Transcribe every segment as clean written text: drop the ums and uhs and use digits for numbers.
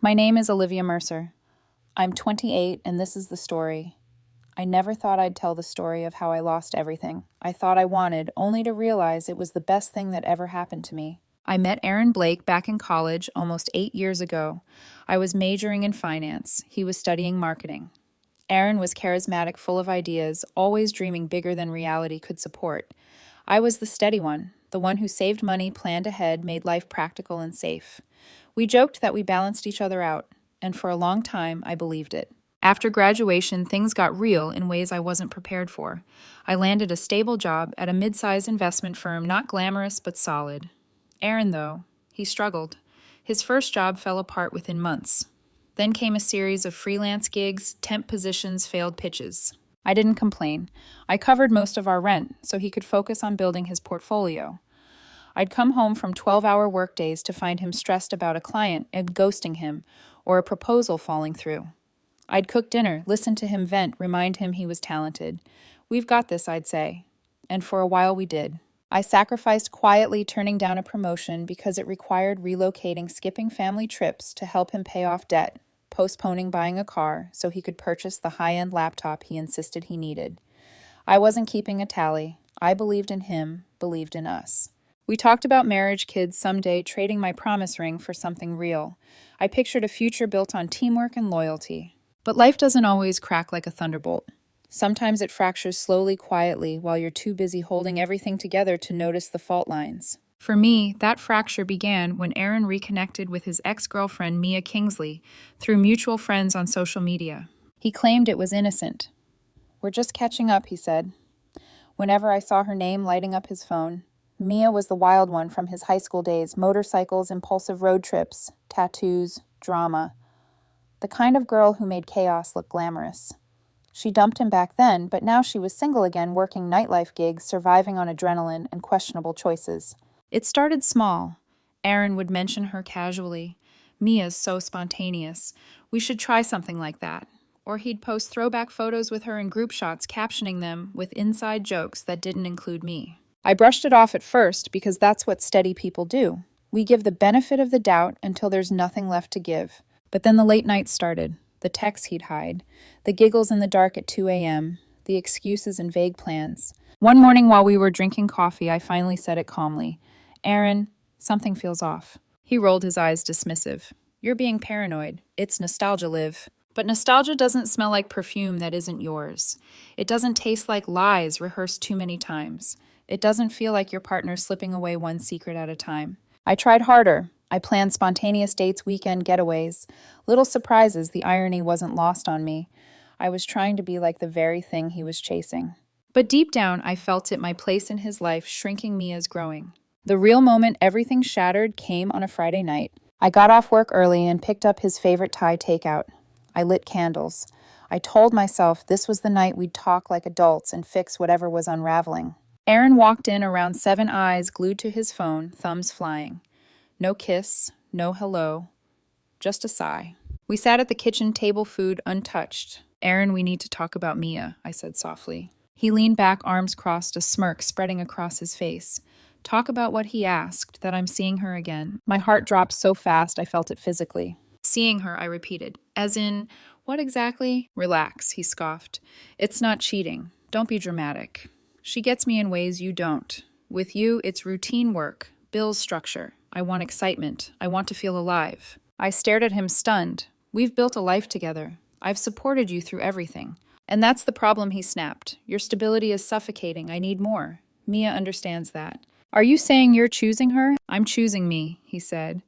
My name is Olivia Mercer. I'm 28, and this is the story. I never thought I'd tell the story of how I lost everything I thought I wanted, only to realize it was the best thing that ever happened to me. I met Aaron Blake back in college almost 8 years ago. I was majoring in finance, he was studying marketing. Aaron was charismatic, full of ideas, always dreaming bigger than reality could support. I was the steady one, the one who saved money, planned ahead, made life practical and safe. We joked that we balanced each other out, and for a long time, I believed it. After graduation, things got real in ways I wasn't prepared for. I landed a stable job at a mid-sized investment firm, not glamorous but solid. Aaron, though, he struggled. His first job fell apart within months. Then came a series of freelance gigs, temp positions, failed pitches. I didn't complain. I covered most of our rent, so he could focus on building his portfolio. I'd come home from 12-hour workdays to find him stressed about a client and ghosting him, or a proposal falling through. I'd cook dinner, listen to him vent, remind him he was talented. We've got this, I'd say. And for a while we did. I sacrificed quietly turning down a promotion because it required relocating, skipping family trips to help him pay off debt, postponing buying a car so he could purchase the high-end laptop he insisted he needed. I wasn't keeping a tally. I believed in him, believed in us. We talked about marriage, kids, someday trading my promise ring for something real. I pictured a future built on teamwork and loyalty. But life doesn't always crack like a thunderbolt. Sometimes it fractures slowly, quietly, while you're too busy holding everything together to notice the fault lines. For me, that fracture began when Aaron reconnected with his ex-girlfriend Mia Kingsley through mutual friends on social media. He claimed it was innocent. "We're just catching up," he said. Whenever I saw her name lighting up his phone, Mia was the wild one from his high school days, motorcycles, impulsive road trips, tattoos, drama. The kind of girl who made chaos look glamorous. She dumped him back then, but now she was single again, working nightlife gigs, surviving on adrenaline and questionable choices. It started small. Aaron would mention her casually. "Mia's so spontaneous. We should try something like that." Or he'd post throwback photos with her in group shots, captioning them with inside jokes that didn't include me. I brushed it off at first because that's what steady people do. We give the benefit of the doubt until there's nothing left to give. But then the late nights started, the texts he'd hide, the giggles in the dark at 2 a.m., the excuses and vague plans. One morning while we were drinking coffee, I finally said it calmly. "Aaron, something feels off." He rolled his eyes dismissive. "You're being paranoid. It's nostalgia, Liv." But nostalgia doesn't smell like perfume that isn't yours. It doesn't taste like lies rehearsed too many times. It doesn't feel like your partner's slipping away one secret at a time. I tried harder. I planned spontaneous dates, weekend getaways. Little surprises, the irony wasn't lost on me. I was trying to be like the very thing he was chasing. But deep down, I felt it, my place in his life, shrinking me as growing. The real moment everything shattered came on a Friday night. I got off work early and picked up his favorite Thai takeout. I lit candles. I told myself this was the night we'd talk like adults and fix whatever was unraveling. Aaron walked in around 7, eyes glued to his phone, thumbs flying. No kiss, no hello, just a sigh. We sat at the kitchen table, food untouched. "Aaron, we need to talk about Mia," I said softly. He leaned back, arms crossed, a smirk spreading across his face. "Talk about what?" he asked. "That I'm seeing her again." My heart dropped so fast I felt it physically. "Seeing her," I repeated. "As in, what exactly?" "Relax," he scoffed. "It's not cheating. Don't be dramatic. She gets me in ways you don't. With you, it's routine work, bills structure. I want excitement. I want to feel alive." I stared at him, stunned. "We've built a life together. I've supported you through everything." "And that's the problem," he snapped. "Your stability is suffocating. I need more. Mia understands that." "Are you saying you're choosing her?" "I'm choosing me," he said.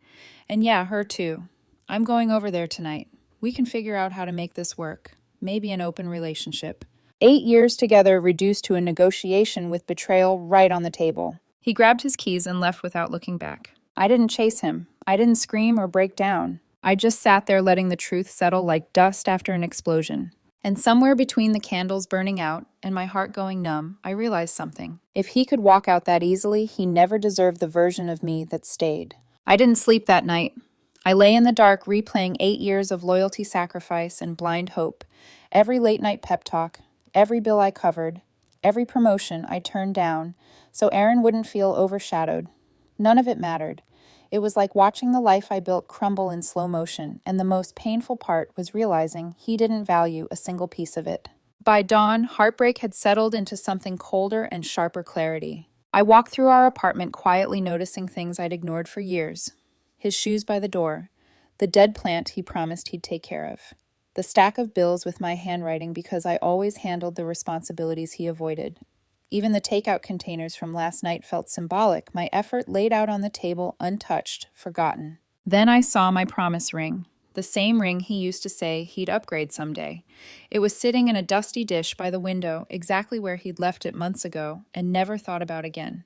"And yeah, her too. I'm going over there tonight. We can figure out how to make this work. Maybe an open relationship." 8 years together reduced to a negotiation with betrayal right on the table. He grabbed his keys and left without looking back. I didn't chase him. I didn't scream or break down. I just sat there letting the truth settle like dust after an explosion. And somewhere between the candles burning out and my heart going numb, I realized something. If he could walk out that easily, he never deserved the version of me that stayed. I didn't sleep that night. I lay in the dark replaying 8 years of loyalty, sacrifice, and blind hope. Every late-night pep talk, every bill I covered, every promotion I turned down, so Aaron wouldn't feel overshadowed. None of it mattered. It was like watching the life I built crumble in slow motion, and the most painful part was realizing he didn't value a single piece of it. By dawn, heartbreak had settled into something colder and sharper clarity. I walked through our apartment quietly noticing things I'd ignored for years. His shoes by the door, the dead plant he promised he'd take care of, the stack of bills with my handwriting because I always handled the responsibilities he avoided. Even the takeout containers from last night felt symbolic, my effort laid out on the table, untouched, forgotten. Then I saw my promise ring, the same ring he used to say he'd upgrade someday. It was sitting in a dusty dish by the window, exactly where he'd left it months ago, and never thought about again.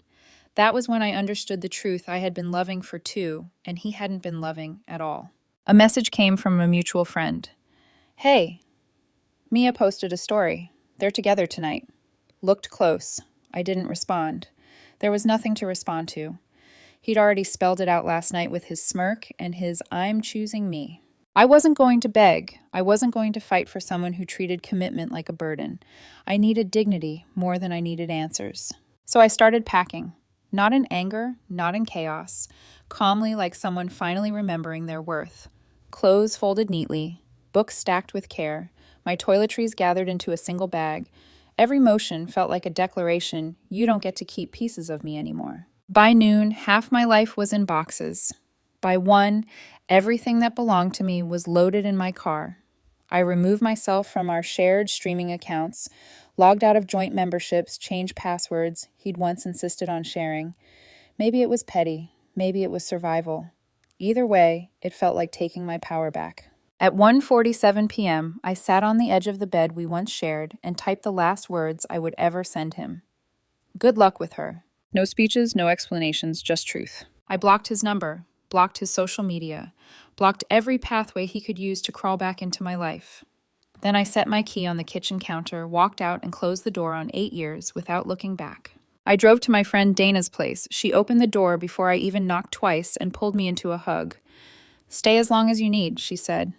That was when I understood the truth I had been loving for 2, and he hadn't been loving at all. A message came from a mutual friend. Hey, Mia posted a story. They're together tonight. Looked close. I didn't respond. There was nothing to respond to. He'd already spelled it out last night with his smirk and his "I'm choosing me." I wasn't going to beg. I wasn't going to fight for someone who treated commitment like a burden. I needed dignity more than I needed answers. So I started packing. Not in anger, not in chaos. Calmly, like someone finally remembering their worth. Clothes folded neatly. Books stacked with care. My toiletries gathered into a single bag. Every motion felt like a declaration, you don't get to keep pieces of me anymore. By noon, half my life was in boxes. By 1, everything that belonged to me was loaded in my car. I removed myself from our shared streaming accounts, logged out of joint memberships, changed passwords he'd once insisted on sharing. Maybe it was petty, maybe it was survival. Either way, it felt like taking my power back. At 1:47 p.m., I sat on the edge of the bed we once shared and typed the last words I would ever send him. Good luck with her. No speeches, no explanations, just truth. I blocked his number, blocked his social media, blocked every pathway he could use to crawl back into my life. Then I set my key on the kitchen counter, walked out, and closed the door on 8 years without looking back. I drove to my friend Dana's place. She opened the door before I even knocked twice and pulled me into a hug. Stay as long as you need, she said.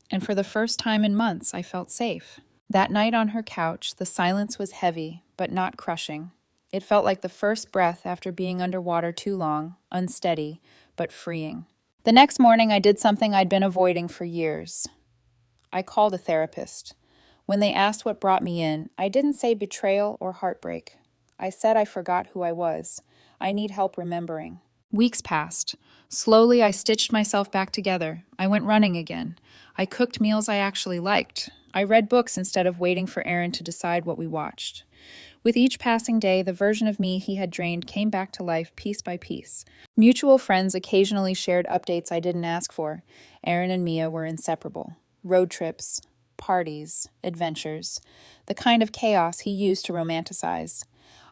And for the first time in months, I felt safe. That night on her couch, the silence was heavy, but not crushing. It felt like the first breath after being underwater too long, unsteady, but freeing. The next morning, I did something I'd been avoiding for years. I called a therapist. When they asked what brought me in, I didn't say betrayal or heartbreak. I said I forgot who I was. I need help remembering. Weeks passed. Slowly, I stitched myself back together. I went running again. I cooked meals I actually liked. I read books instead of waiting for Aaron to decide what we watched. With each passing day, the version of me he had drained came back to life piece by piece. Mutual friends occasionally shared updates I didn't ask for. Aaron and Mia were inseparable. Road trips, parties, adventures, the kind of chaos he used to romanticize.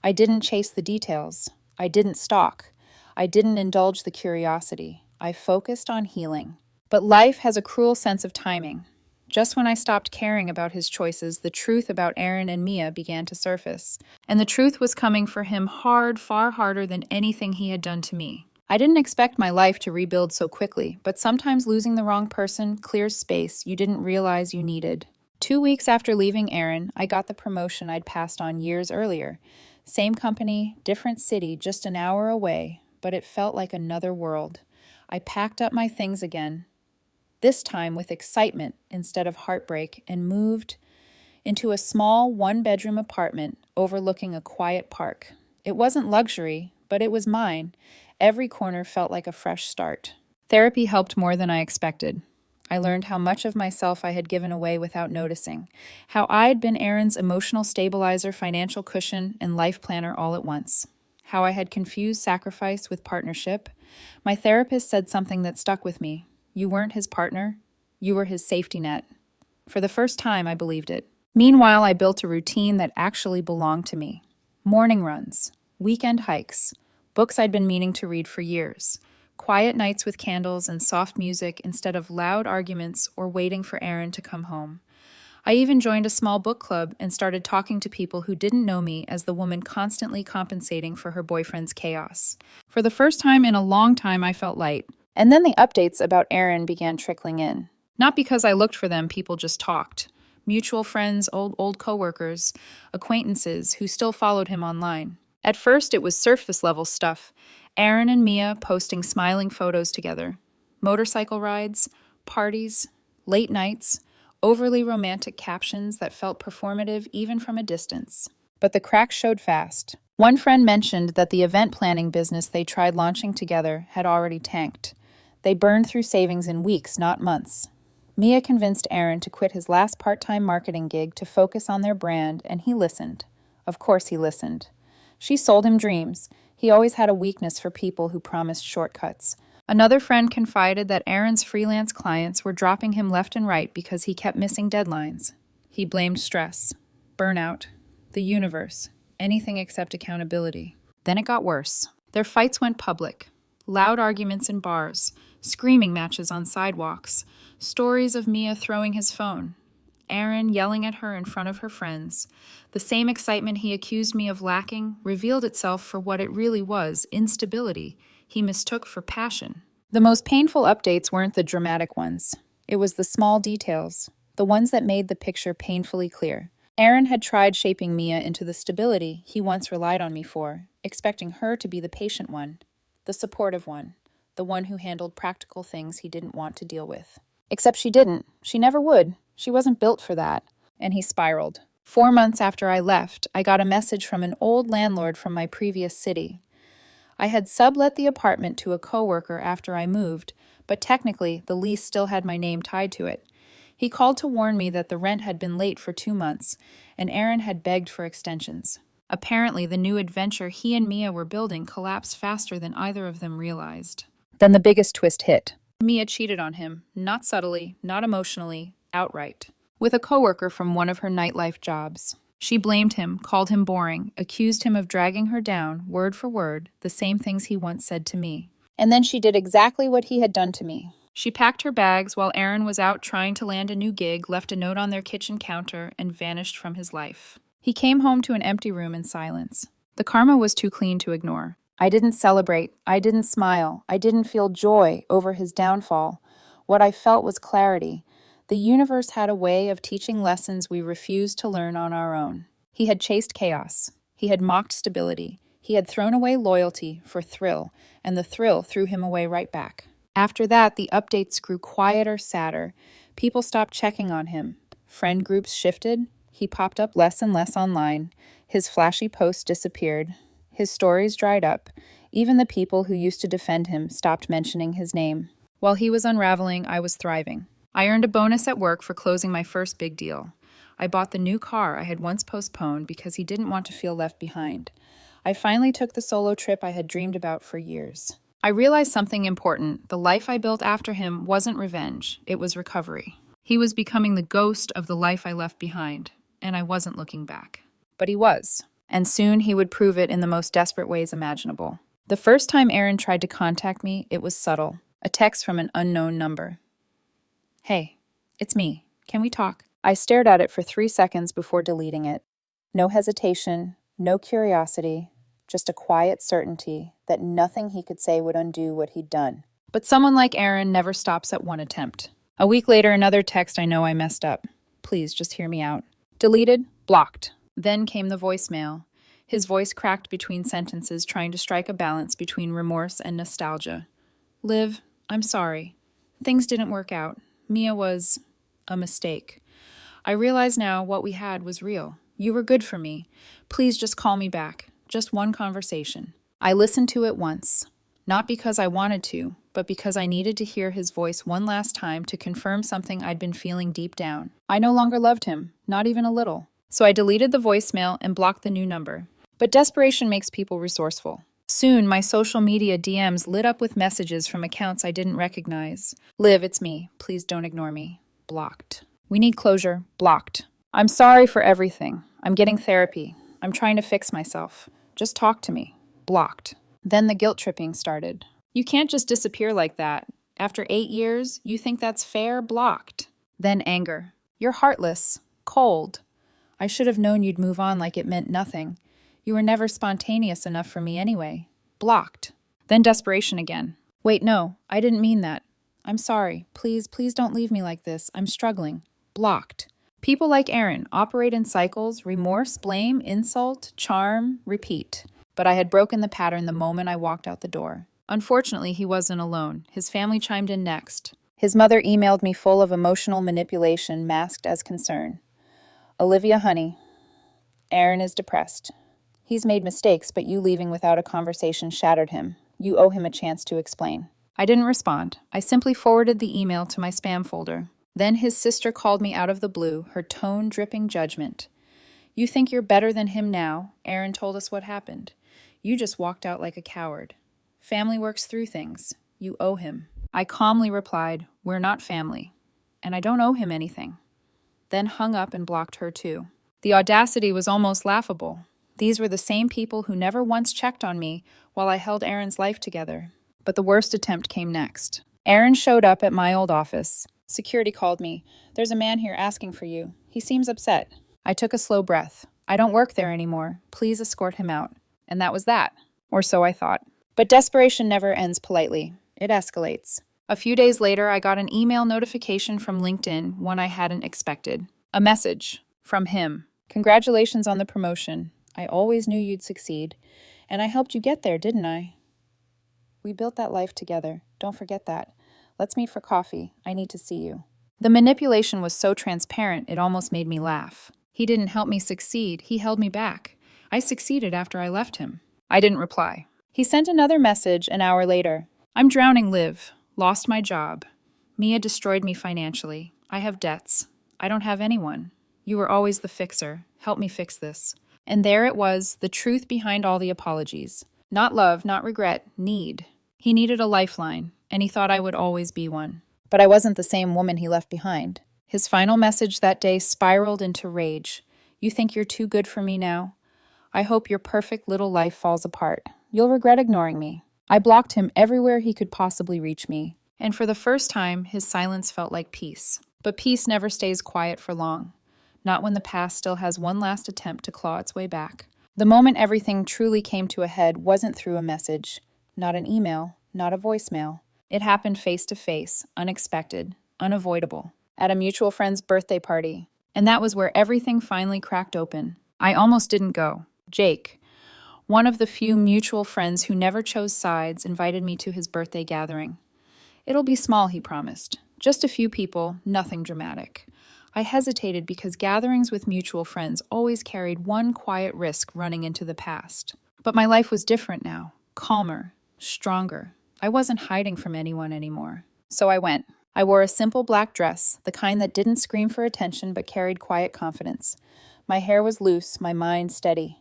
I didn't chase the details. I didn't stalk. I didn't indulge the curiosity. I focused on healing. But life has a cruel sense of timing. Just when I stopped caring about his choices, the truth about Aaron and Mia began to surface. And the truth was coming for him hard, far harder than anything he had done to me. I didn't expect my life to rebuild so quickly, but sometimes losing the wrong person clears space you didn't realize you needed. 2 weeks after leaving Aaron, I got the promotion I'd passed on years earlier. Same company, different city, just an hour away, but it felt like another world. I packed up my things again, this time with excitement instead of heartbreak, and moved into a small one-bedroom apartment overlooking a quiet park. It wasn't luxury, but it was mine. Every corner felt like a fresh start. Therapy helped more than I expected. I learned how much of myself I had given away without noticing, how I'd been Aaron's emotional stabilizer, financial cushion, and life planner all at once, how I had confused sacrifice with partnership. My therapist said something that stuck with me. You weren't his partner, you were his safety net. For the first time, I believed it. Meanwhile, I built a routine that actually belonged to me. Morning runs, weekend hikes, books I'd been meaning to read for years, quiet nights with candles and soft music instead of loud arguments or waiting for Aaron to come home. I even joined a small book club and started talking to people who didn't know me as the woman constantly compensating for her boyfriend's chaos. For the first time in a long time, I felt light. And then the updates about Aaron began trickling in. Not because I looked for them, people just talked. Mutual friends, old coworkers, acquaintances who still followed him online. At first, it was surface-level stuff. Aaron and Mia posting smiling photos together. Motorcycle rides, parties, late nights, overly romantic captions that felt performative even from a distance. But the cracks showed fast. One friend mentioned that the event planning business they tried launching together had already tanked. They burned through savings in weeks, not months. Mia convinced Aaron to quit his last part-time marketing gig to focus on their brand, and he listened. Of course he listened. She sold him dreams. He always had a weakness for people who promised shortcuts. Another friend confided that Aaron's freelance clients were dropping him left and right because he kept missing deadlines. He blamed stress, burnout, the universe, anything except accountability. Then it got worse. Their fights went public. Loud arguments in bars, screaming matches on sidewalks, stories of Mia throwing his phone, Aaron yelling at her in front of her friends. The same excitement he accused me of lacking revealed itself for what it really was, instability he mistook for passion. The most painful updates weren't the dramatic ones. It was the small details, the ones that made the picture painfully clear. Aaron had tried shaping Mia into the stability he once relied on me for, expecting her to be the patient one, the supportive one, the one who handled practical things he didn't want to deal with. Except she didn't. She never would. She wasn't built for that. And he spiraled. 4 months after I left, I got a message from an old landlord from my previous city. I had sublet the apartment to a coworker after I moved, but technically the lease still had my name tied to it. He called to warn me that the rent had been late for 2 months, and Aaron had begged for extensions. Apparently, the new adventure he and Mia were building collapsed faster than either of them realized. Then the biggest twist hit. Mia cheated on him, not subtly, not emotionally, outright, with a coworker from one of her nightlife jobs. She blamed him, called him boring, accused him of dragging her down, word for word, the same things he once said to me. And then she did exactly what he had done to me. She packed her bags while Aaron was out trying to land a new gig, left a note on their kitchen counter, and vanished from his life. He came home to an empty room in silence. The karma was too clean to ignore. I didn't celebrate. I didn't smile. I didn't feel joy over his downfall. What I felt was clarity. The universe had a way of teaching lessons we refused to learn on our own. He had chased chaos. He had mocked stability. He had thrown away loyalty for thrill, and the thrill threw him away right back. After that, the updates grew quieter, sadder. People stopped checking on him. Friend groups shifted. He popped up less and less online. His flashy posts disappeared. His stories dried up. Even the people who used to defend him stopped mentioning his name. While he was unraveling, I was thriving. I earned a bonus at work for closing my first big deal. I bought the new car I had once postponed because he didn't want to feel left behind. I finally took the solo trip I had dreamed about for years. I realized something important. The life I built after him wasn't revenge. It was recovery. He was becoming the ghost of the life I left behind, and I wasn't looking back. But he was, and soon he would prove it in the most desperate ways imaginable. The first time Aaron tried to contact me, it was subtle. A text from an unknown number. "Hey, it's me. Can we talk?" I stared at it for 3 seconds before deleting it. No hesitation, no curiosity, just a quiet certainty that nothing he could say would undo what he'd done. But someone like Aaron never stops at one attempt. A week later, another text. I know I messed up. Please, just hear me out. Deleted, blocked. Then came the voicemail. His voice cracked between sentences, trying to strike a balance between remorse and nostalgia. "Liv, I'm sorry. Things didn't work out. Mia was a mistake. I realize now what we had was real. You were good for me. Please just call me back. Just one conversation." I listened to it once. Not because I wanted to, but because I needed to hear his voice one last time to confirm something I'd been feeling deep down. I no longer loved him, not even a little. So I deleted the voicemail and blocked the new number. But desperation makes people resourceful. Soon, my social media DMs lit up with messages from accounts I didn't recognize. "Liv, it's me. Please don't ignore me." Blocked. "We need closure." Blocked. "I'm sorry for everything. I'm getting therapy. I'm trying to fix myself. Just talk to me." Blocked. Then the guilt tripping started. "You can't just disappear like that. After 8 years, you think that's fair?" Blocked. Then anger. "You're heartless. Cold. I should have known you'd move on like it meant nothing. You were never spontaneous enough for me anyway." Blocked. Then desperation again. "Wait, no, I didn't mean that. I'm sorry. Please don't leave me like this. I'm struggling." Blocked. People like Aaron operate in cycles: remorse, blame, insult, charm, repeat. But I had broken the pattern the moment I walked out the door. Unfortunately, he wasn't alone. His family chimed in next. His mother emailed me full of emotional manipulation masked as concern. Olivia, honey, Aaron is depressed. He's made mistakes, but you leaving without a conversation shattered him. You owe him a chance to explain. I didn't respond. I simply forwarded the email to my spam folder. Then his sister called me out of the blue, her tone dripping judgment. You think you're better than him now? Aaron told us what happened. You just walked out like a coward. Family works through things. You owe him. I calmly replied, we're not family. And I don't owe him anything. Then hung up and blocked her too. The audacity was almost laughable. These were the same people who never once checked on me while I held Aaron's life together. But the worst attempt came next. Aaron showed up at my old office. Security called me. There's a man here asking for you. He seems upset. I took a slow breath. I don't work there anymore. Please escort him out. And that was that. Or so I thought. But desperation never ends politely. It escalates. A few days later, I got an email notification from LinkedIn, one I hadn't expected. A message from him. Congratulations on the promotion. I always knew you'd succeed. And I helped you get there, didn't I? We built that life together. Don't forget that. Let's meet for coffee. I need to see you. The manipulation was so transparent, it almost made me laugh. He didn't help me succeed. He held me back. I succeeded after I left him. I didn't reply. He sent another message an hour later. I'm drowning, Liv. Lost my job. Mia destroyed me financially. I have debts. I don't have anyone. You were always the fixer. Help me fix this. And there it was, the truth behind all the apologies. Not love, not regret, need. He needed a lifeline, and he thought I would always be one. But I wasn't the same woman he left behind. His final message that day spiraled into rage. You think you're too good for me now? I hope your perfect little life falls apart. You'll regret ignoring me. I blocked him everywhere he could possibly reach me. And for the first time, his silence felt like peace. But peace never stays quiet for long. Not when the past still has one last attempt to claw its way back. The moment everything truly came to a head wasn't through a message. Not an email, not a voicemail. It happened face to face, unexpected, unavoidable. At a mutual friend's birthday party. And that was where everything finally cracked open. I almost didn't go. Jake, one of the few mutual friends who never chose sides, invited me to his birthday gathering. It'll be small, he promised. Just a few people, nothing dramatic. I hesitated because gatherings with mutual friends always carried one quiet risk running into the past. But my life was different now. Calmer, stronger. I wasn't hiding from anyone anymore. So I went. I wore a simple black dress, the kind that didn't scream for attention but carried quiet confidence. My hair was loose, my mind steady.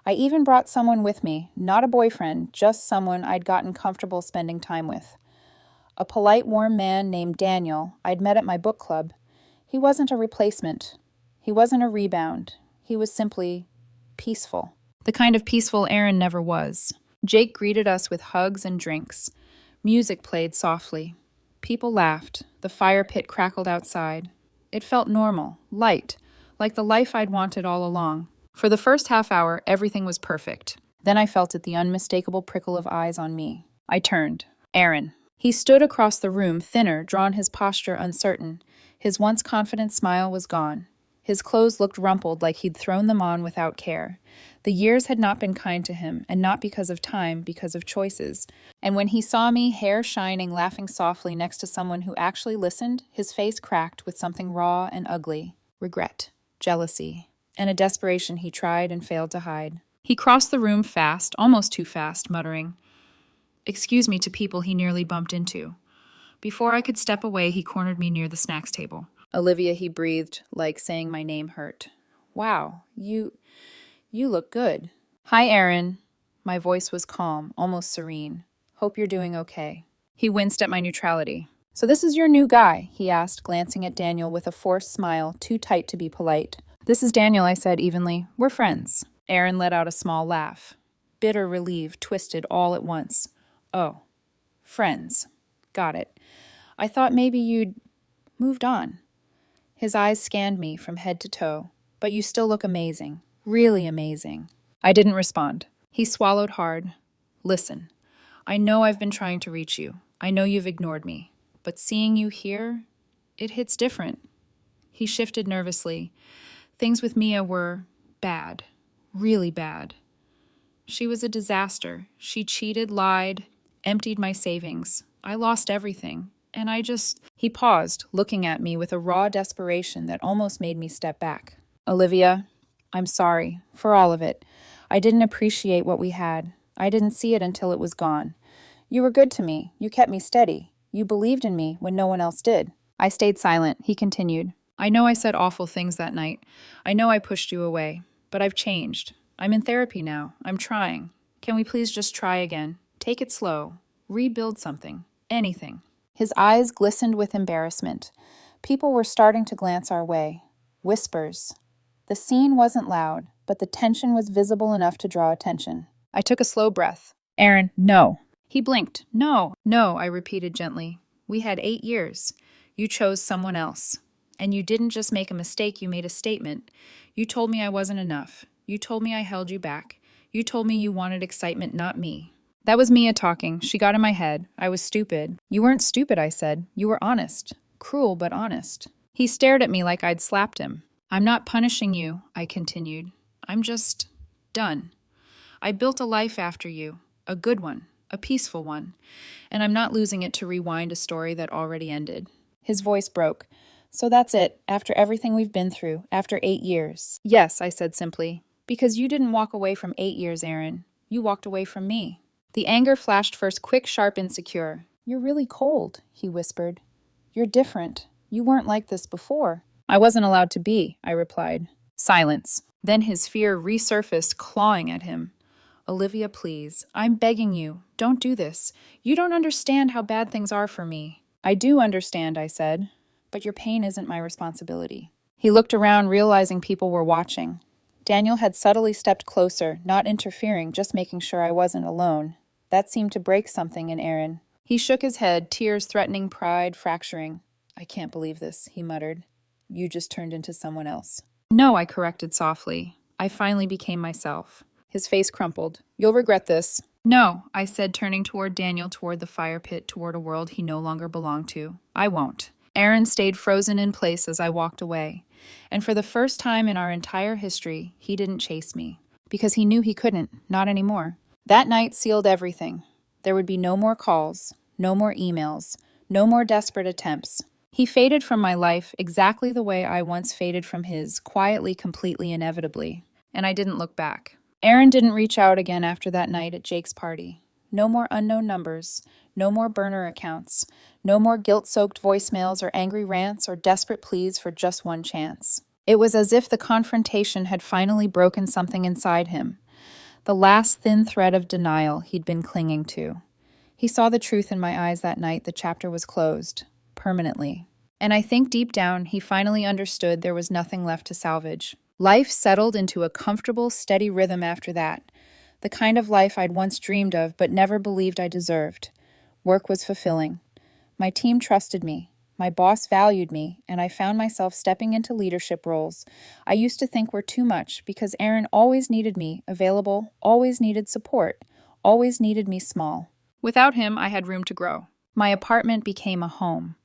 I even brought someone with me, not a boyfriend, just someone I'd gotten comfortable spending time with. A polite, warm man named Daniel I'd met at my book club. He wasn't a replacement. He wasn't a rebound. He was simply peaceful. The kind of peaceful Aaron never was. Jake greeted us with hugs and drinks. Music played softly. People laughed. The fire pit crackled outside. It felt normal, light, like the life I'd wanted all along. For the first half hour, everything was perfect. Then I felt it, the unmistakable prickle of eyes on me. I turned. Aaron. He stood across the room, thinner, drawn, his posture uncertain. His once confident smile was gone. His clothes looked rumpled like he'd thrown them on without care. The years had not been kind to him, and not because of time, because of choices. And when he saw me, hair shining, laughing softly next to someone who actually listened, his face cracked with something raw and ugly. Regret, jealousy, and a desperation he tried and failed to hide. He crossed the room fast, almost too fast, muttering, "Excuse me," to people he nearly bumped into. Before I could step away, he cornered me near the snacks table. "Olivia," he breathed, like saying my name hurt. "Wow, you look good." "Hi, Aaron." My voice was calm, almost serene. "Hope you're doing okay." He winced at my neutrality. "So this is your new guy?" he asked, glancing at Daniel with a forced smile, too tight to be polite. "This is Daniel," I said evenly. "We're friends." Aaron let out a small laugh. Bitter relief twisted all at once. "Oh, friends. Got it. I thought maybe you'd moved on." His eyes scanned me from head to toe. "But you still look amazing. Really amazing." I didn't respond. He swallowed hard. "Listen, I know I've been trying to reach you. I know you've ignored me. But seeing you here, it hits different." He shifted nervously. "Things with Mia were bad. Really bad. She was a disaster. She cheated, lied, emptied my savings. I lost everything. And He paused, looking at me with a raw desperation that almost made me step back. Olivia, I'm sorry for all of it. I didn't appreciate what we had. I didn't see it until it was gone. You were good to me. You kept me steady. You believed in me when no one else did. I stayed silent. He continued. I know I said awful things that night. I know I pushed you away. But I've changed. I'm in therapy now. I'm trying. Can we please just try again? Take it slow. Rebuild something. Anything. His eyes glistened with embarrassment. People were starting to glance our way. Whispers. The scene wasn't loud, but the tension was visible enough to draw attention. I took a slow breath. Aaron, no. He blinked. No, no, I repeated gently. We had 8 years. You chose someone else. And you didn't just make a mistake, you made a statement. You told me I wasn't enough. You told me I held you back. You told me you wanted excitement, not me. That was Mia talking. She got in my head. I was stupid. You weren't stupid, I said. You were honest. Cruel, but honest. He stared at me like I'd slapped him. I'm not punishing you, I continued. I'm just done. I built a life after you. A good one. A peaceful one. And I'm not losing it to rewind a story that already ended. His voice broke. So that's it, after everything we've been through, after 8 years. Yes, I said simply. Because you didn't walk away from 8 years, Aaron. You walked away from me. The anger flashed first quick, sharp, insecure. You're really cold, he whispered. You're different. You weren't like this before. I wasn't allowed to be, I replied. Silence. Then his fear resurfaced, clawing at him. Olivia, please. I'm begging you. Don't do this. You don't understand how bad things are for me. I do understand, I said. But your pain isn't my responsibility. He looked around, realizing people were watching. Daniel had subtly stepped closer, not interfering, just making sure I wasn't alone. That seemed to break something in Aaron. He shook his head, tears threatening, pride fracturing. I can't believe this, he muttered. You just turned into someone else. No, I corrected softly. I finally became myself. His face crumpled. You'll regret this. No, I said, turning toward Daniel, toward the fire pit, toward a world he no longer belonged to. I won't. Aaron stayed frozen in place as I walked away. And for the first time in our entire history, he didn't chase me. Because he knew he couldn't, not anymore. That night sealed everything. There would be no more calls, no more emails, no more desperate attempts. He faded from my life exactly the way I once faded from his, quietly, completely, inevitably. And I didn't look back. Aaron didn't reach out again after that night at Jake's party. No more unknown numbers, no more burner accounts, no more guilt-soaked voicemails or angry rants or desperate pleas for just one chance. It was as if the confrontation had finally broken something inside him, the last thin thread of denial he'd been clinging to. He saw the truth in my eyes that night. The chapter was closed, permanently. And I think deep down he finally understood there was nothing left to salvage. Life settled into a comfortable, steady rhythm after that, the kind of life I'd once dreamed of but never believed I deserved. Work was fulfilling. My team trusted me. My boss valued me, and I found myself stepping into leadership roles I used to think were too much because Aaron always needed me available, always needed support, always needed me small. Without him, I had room to grow. My apartment became a home.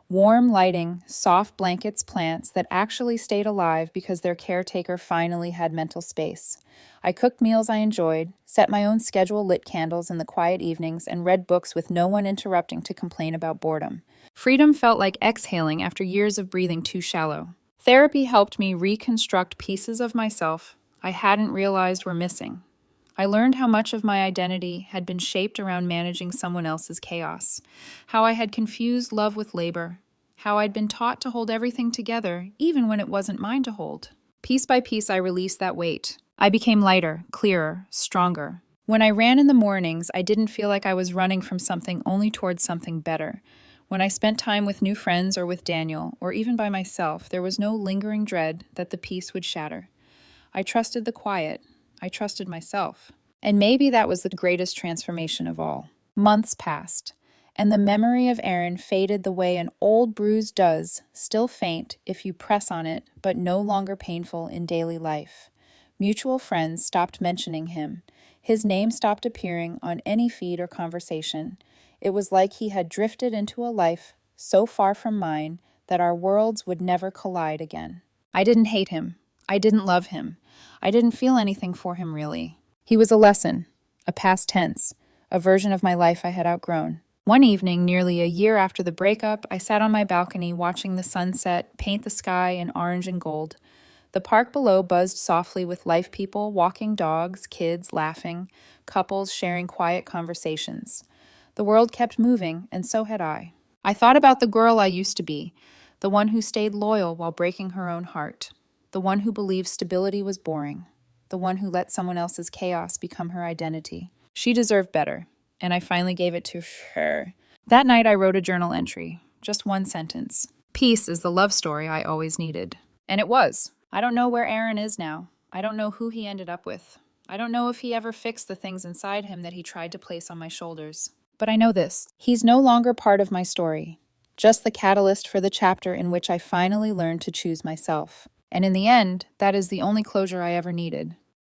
Warm lighting, soft blankets, plants that actually stayed alive because their caretaker finally had mental space. I cooked meals I enjoyed, set my own schedule, lit candles in the quiet evenings, and read books with no one interrupting to complain about boredom. Freedom felt like exhaling after years of breathing too shallow. Therapy helped me reconstruct pieces of myself I hadn't realized were missing. I learned how much of my identity had been shaped around managing someone else's chaos, how I had confused love with labor, how I'd been taught to hold everything together even when it wasn't mine to hold. Piece by piece, I released that weight. I became lighter, clearer, stronger. When I ran in the mornings, I didn't feel like I was running from something, only towards something better. When I spent time with new friends or with Daniel, or even by myself, there was no lingering dread that the peace would shatter. I trusted the quiet. I trusted myself. And maybe that was the greatest transformation of all. Months passed, and the memory of Aaron faded the way an old bruise does, still faint if you press on it, but no longer painful in daily life. Mutual friends stopped mentioning him. His name stopped appearing on any feed or conversation. It was like he had drifted into a life so far from mine that our worlds would never collide again. I didn't hate him. I didn't love him. I didn't feel anything for him, really. He was a lesson, a past tense, a version of my life I had outgrown. One evening, nearly a year after the breakup, I sat on my balcony watching the sunset paint the sky in orange and gold. The park below buzzed softly with life people, walking dogs, kids laughing, couples sharing quiet conversations. The world kept moving, and so had I. I thought about the girl I used to be, the one who stayed loyal while breaking her own heart, the one who believed stability was boring, the one who let someone else's chaos become her identity. She deserved better, and I finally gave it to her. That night I wrote a journal entry, just one sentence. Peace is the love story I always needed. And it was. I don't know where Aaron is now. I don't know who he ended up with. I don't know if he ever fixed the things inside him that he tried to place on my shoulders. But I know this. He's no longer part of my story, just the catalyst for the chapter in which I finally learned to choose myself. And in the end, that is the only closure I ever needed.